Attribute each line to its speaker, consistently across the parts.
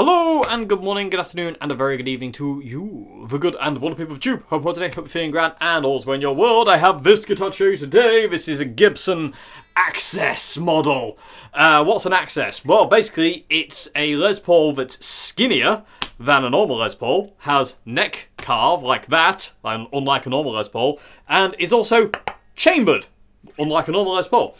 Speaker 1: Hello and good morning, good afternoon, and a very good evening to you, the good and wonderful people of Tube. Hope you're today, hope you're feeling grand, and also in your world, I have this guitar to show you today. This is a Gibson Access model. What's an Access? Well, basically, it's a Les Paul that's skinnier than a normal Les Paul, has neck carve like that, unlike a normal Les Paul, and is also chambered, unlike a normal Les Paul.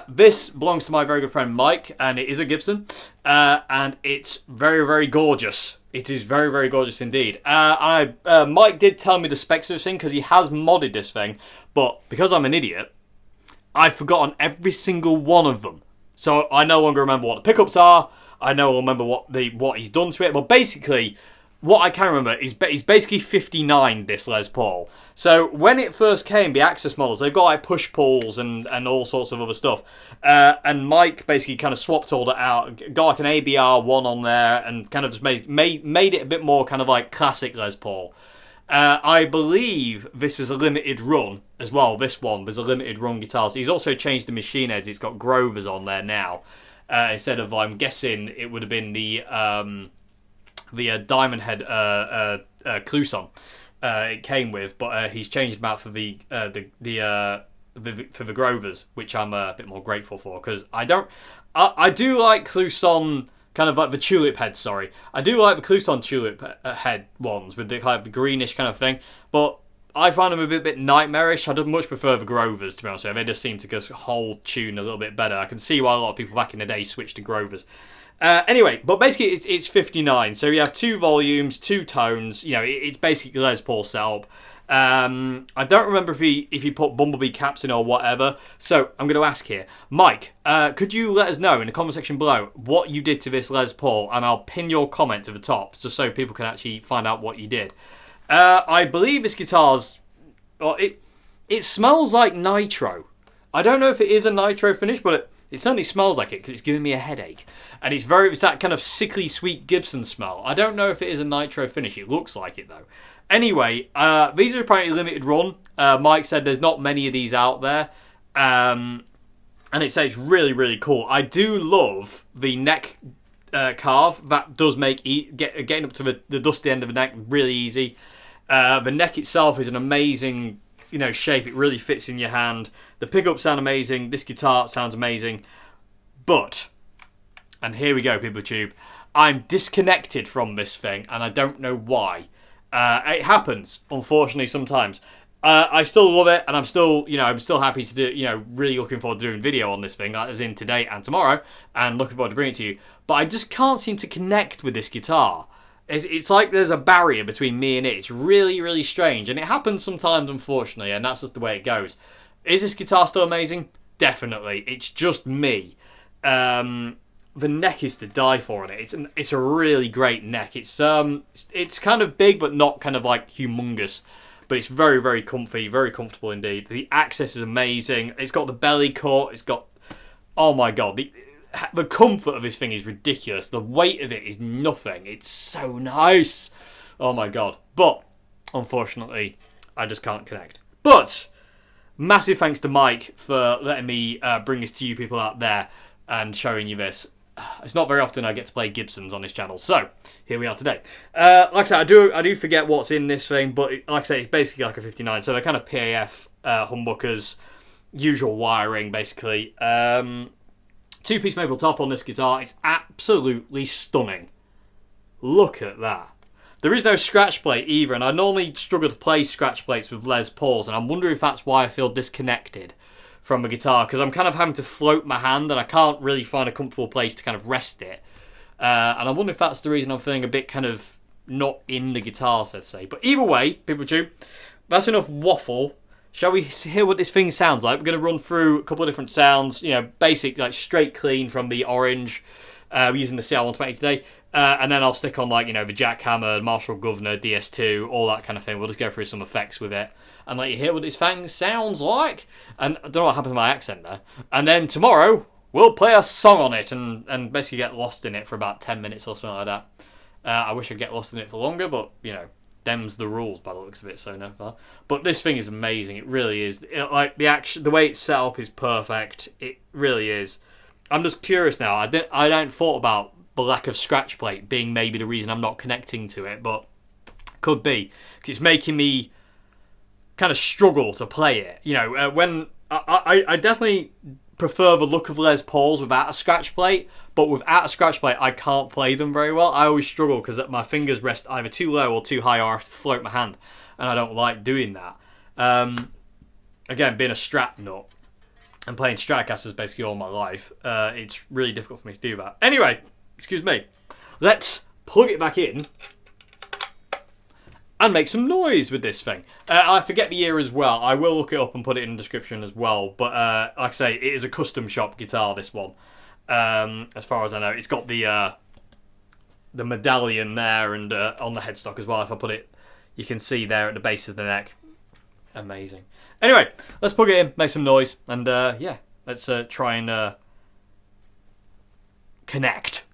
Speaker 1: This belongs to my very good friend Mike, and it is a Gibson, and it's very, very gorgeous. It is very, very gorgeous indeed. Mike did tell me the specs of this thing, because he has modded this thing, but because I'm an idiot, I've forgotten every single one of them. So I no longer remember what the pickups are, I no longer remember what he's done to it, but basically, what I can remember is basically 59, this Les Paul. So when it first came, the Access models, they've got like push-pulls and all sorts of other stuff. And Mike basically kind of swapped all that out, got like an ABR one on there, and kind of just made it a bit more kind of like classic Les Paul. I believe this is a limited run as well, this one. There's a limited run guitar. So he's also changed the machine heads. It's got Grovers on there now. Instead of, I'm guessing, it would have been the Diamond Head Clouson it came with, but he's changed them out for the Grovers, which I'm a bit more grateful for, because I do like Clouson, kind of like the tulip head. Sorry, I do like the Clouson tulip head ones with the kind of the greenish kind of thing, but I find them a bit nightmarish. I much prefer the Grovers, to be honest with you. They just seem to just hold tune a little bit better. I can see why a lot of people back in the day switched to Grovers. Anyway, but basically it's 59. So you have 2 volumes, 2 tones. You know, it's basically Les Paul setup. I don't remember if he put Bumblebee caps in or whatever. So I'm going to ask here, Mike, could you let us know in the comment section below what you did to this Les Paul, and I'll pin your comment to the top just so people can actually find out what you did. I believe this guitar's... Well, it smells like nitro. I don't know if it is a nitro finish, but it certainly smells like it, because it's giving me a headache. And it's that kind of sickly sweet Gibson smell. I don't know if it is a nitro finish. It looks like it, though. Anyway, these are apparently limited run. Mike said there's not many of these out there. And it says it's really, really cool. I do love the neck carve. That does make getting up to the dusty end of the neck really easy. The neck itself is an amazing, shape. It really fits in your hand. The pickups sound amazing. This guitar sounds amazing. But, and here we go, people of Tube, I'm disconnected from this thing, and I don't know why. It happens, unfortunately, sometimes. I still love it, and I'm still happy to do, really looking forward to doing video on this thing, as in today and tomorrow, and looking forward to bringing it to you. But I just can't seem to connect with this guitar. It's like there's a barrier between me and it. It's really, really strange, and it happens sometimes, unfortunately, and that's just the way it goes. Is this guitar still amazing? Definitely. It's just me. The neck is to die for on it. It's a really great neck. It's kind of big, but not kind of like humongous. But it's very, very comfy, very comfortable indeed. The access is amazing. It's got the belly cut. It's got, oh my god, the comfort of this thing is ridiculous. The weight of it is nothing. It's so nice. Oh my god. But unfortunately, I just can't connect. But massive thanks to Mike for letting me bring this to you people out there and showing you this. It's not very often I get to play Gibsons on this channel, so here we are today. Like I said, I do forget what's in this thing, but like I say, it's basically like a 59, so they're kind of PAF humbuckers, usual wiring, basically. 2-piece maple top on this guitar. It's absolutely stunning. Look at that. There is no scratch plate either, and I normally struggle to play scratch plates with Les Pauls, and I'm wondering if that's why I feel disconnected from a guitar, because I'm kind of having to float my hand and I can't really find a comfortable place to kind of rest it. And I wonder if that's the reason I'm feeling a bit kind of not in the guitar, so to say. But either way, people too, that's enough waffle. Shall we hear what this thing sounds like? We're going to run through a couple of different sounds, basic, like straight clean from the orange. We're using the CR120 today. And then I'll stick on the Jackhammer, Marshall Governor, DS2, all that kind of thing. We'll just go through some effects with it and let you hear what this thing sounds like. And I don't know what happened to my accent there. And then tomorrow, we'll play a song on it and basically get lost in it for about 10 minutes or something like that. I wish I'd get lost in it for longer, but, them's the rules by the looks of it, so no far. But this thing is amazing. It really is. The way it's set up is perfect. It really is. I'm just curious now. I hadn't thought about the lack of scratch plate being maybe the reason I'm not connecting to it, but could be because it's making me kind of struggle to play it. You know, when I definitely prefer the look of Les Pauls without a scratch plate, but without a scratch plate, I can't play them very well. I always struggle because my fingers rest either too low or too high, or I have to float my hand, and I don't like doing that. Again, being a Strat nut and playing Stratocasters basically all my life, it's really difficult for me to do that. Anyway, excuse me. Let's plug it back in and make some noise with this thing. I forget the year as well. I will look it up and put it in the description as well. But like I say, it is a custom shop guitar, this one. As far as I know, it's got the medallion there and on the headstock as well. If I put it, you can see there at the base of the neck. Amazing. Anyway, let's plug it in, make some noise, and yeah, let's try and connect.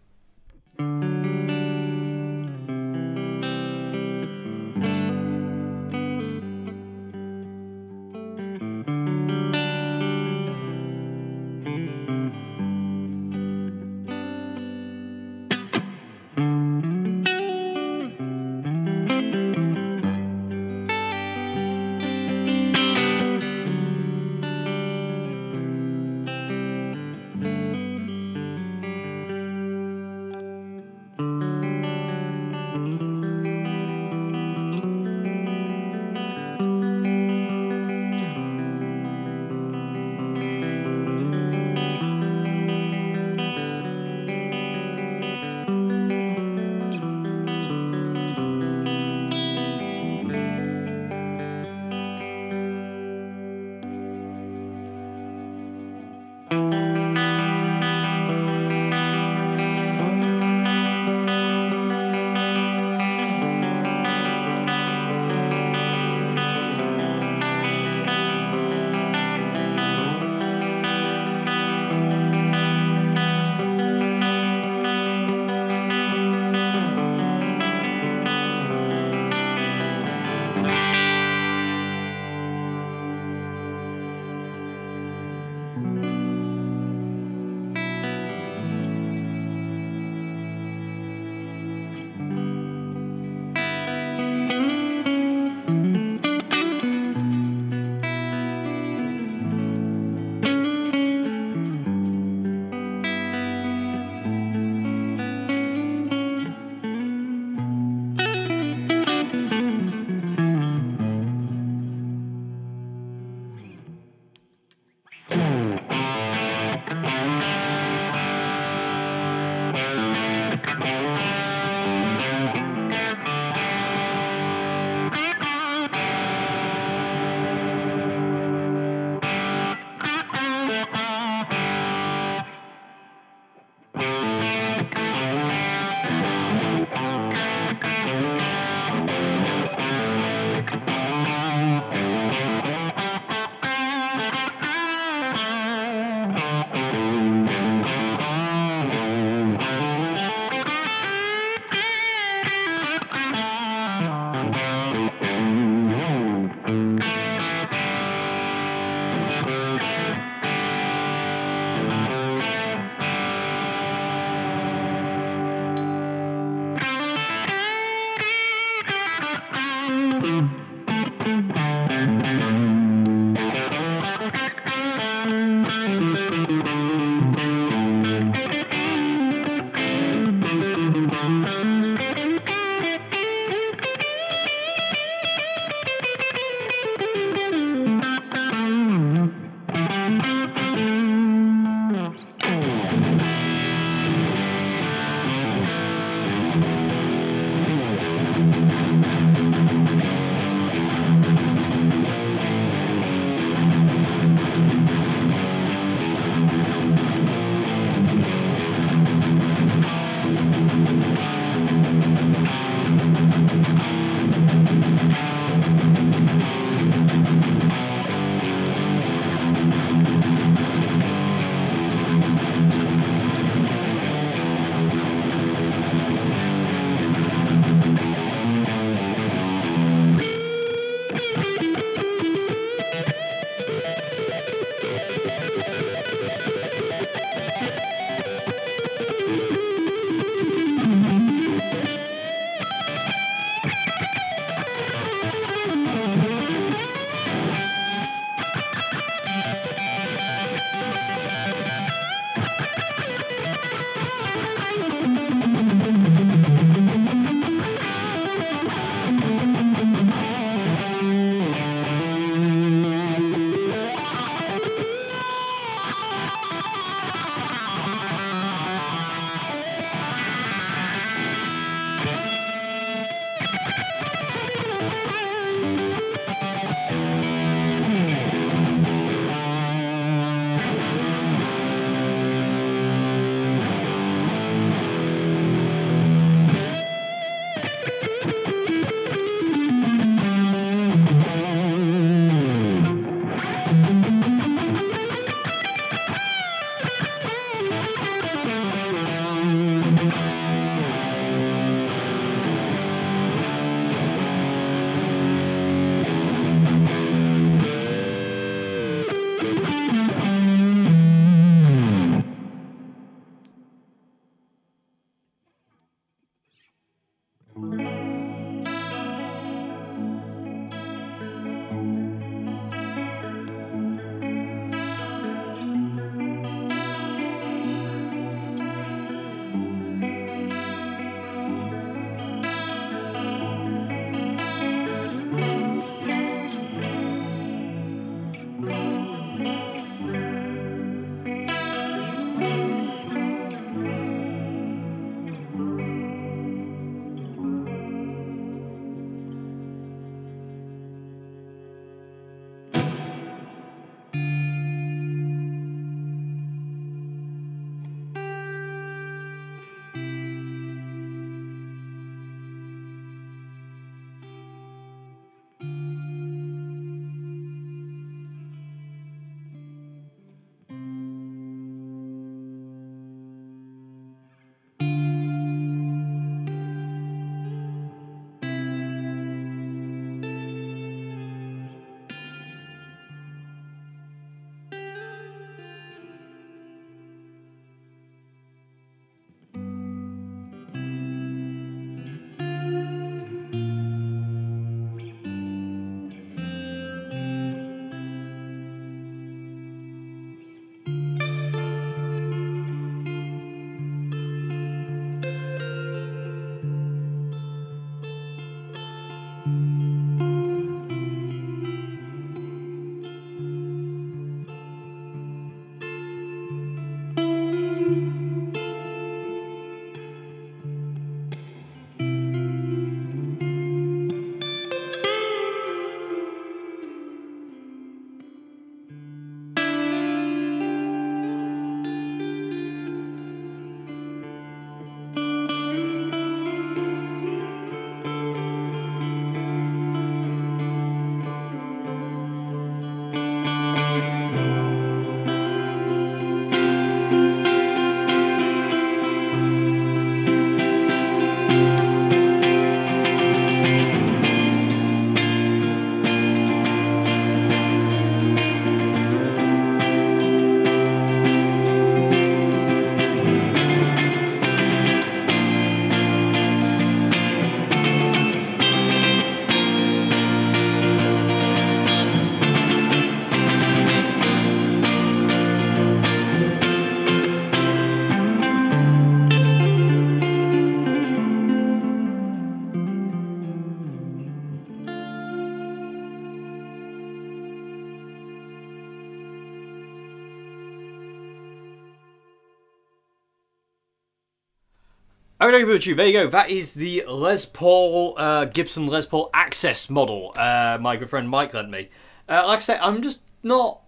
Speaker 1: Okay, YouTube, there you go. That is the Les Paul, Gibson Les Paul Access model my good friend Mike lent me. Like I say, I'm just not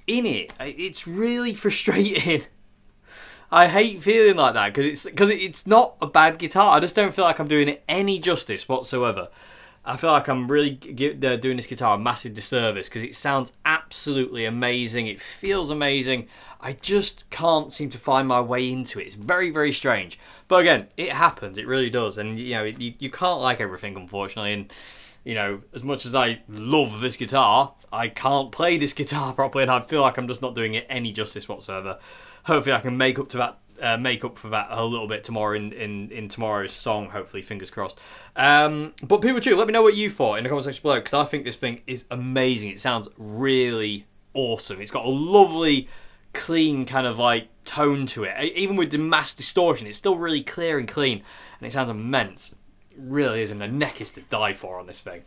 Speaker 1: in it. It's really frustrating. I hate feeling like that because it's not a bad guitar. I just don't feel like I'm doing it any justice whatsoever. I feel like I'm really doing this guitar a massive disservice because it sounds absolutely amazing. It feels amazing. I just can't seem to find my way into it. It's very, very strange. But again, it happens. It really does. And, you know, you can't like everything, unfortunately. And, you know, as much as I love this guitar, I can't play this guitar properly. And I feel like I'm just not doing it any justice whatsoever. Hopefully I can make up for that a little bit tomorrow in tomorrow's song, hopefully, fingers crossed. But people too, let me know what you thought in the comment section below, because I think this thing is amazing. It sounds really awesome. It's got a lovely, clean kind of like tone to it. Even with the mass distortion, it's still really clear and clean, and it sounds immense. It really is, and the neck is to die for on this thing.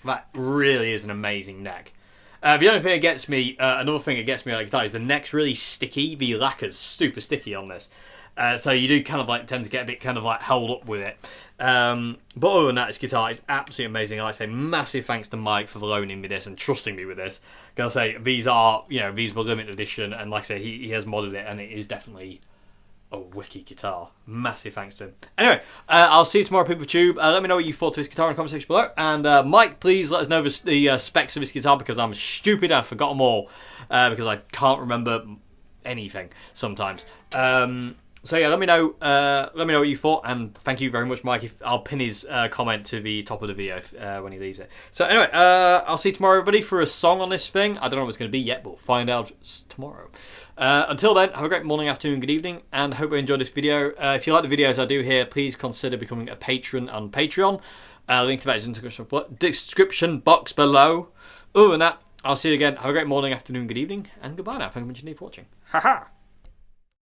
Speaker 1: That really is an amazing neck. The only thing that gets me, another thing that gets me on the guitar is the neck's really sticky. The lacquer's super sticky on this. So you do kind of like tend to get a bit kind of like held up with it. But other than that, this guitar is absolutely amazing. Like I say, massive thanks to Mike for loaning me this and trusting me with this. Because I say, these are, you know, these were limited edition, and like I say, he has modded it, and it is definitely a wicked guitar. Massive thanks to him. Anyway, I'll see you tomorrow, people of YouTube. Let me know what you thought to this guitar in the comment section below. And Mike, please let us know the specs of this guitar, because I'm stupid and I forgot them all. Because I can't remember anything sometimes. So yeah, let me know what you thought, and thank you very much, Mike. I'll pin his comment to the top of the video when he leaves it. So anyway, I'll see you tomorrow, everybody, for a song on this thing. I don't know what it's going to be yet, but we'll find out tomorrow. Until then, have a great morning, afternoon, good evening, and hope you enjoyed this video. If you like the videos I do here, please consider becoming a patron on Patreon. Link to that is in the description box below. Other than that, I'll see you again. Have a great morning, afternoon, good evening, and goodbye now. Thank you for watching. Haha!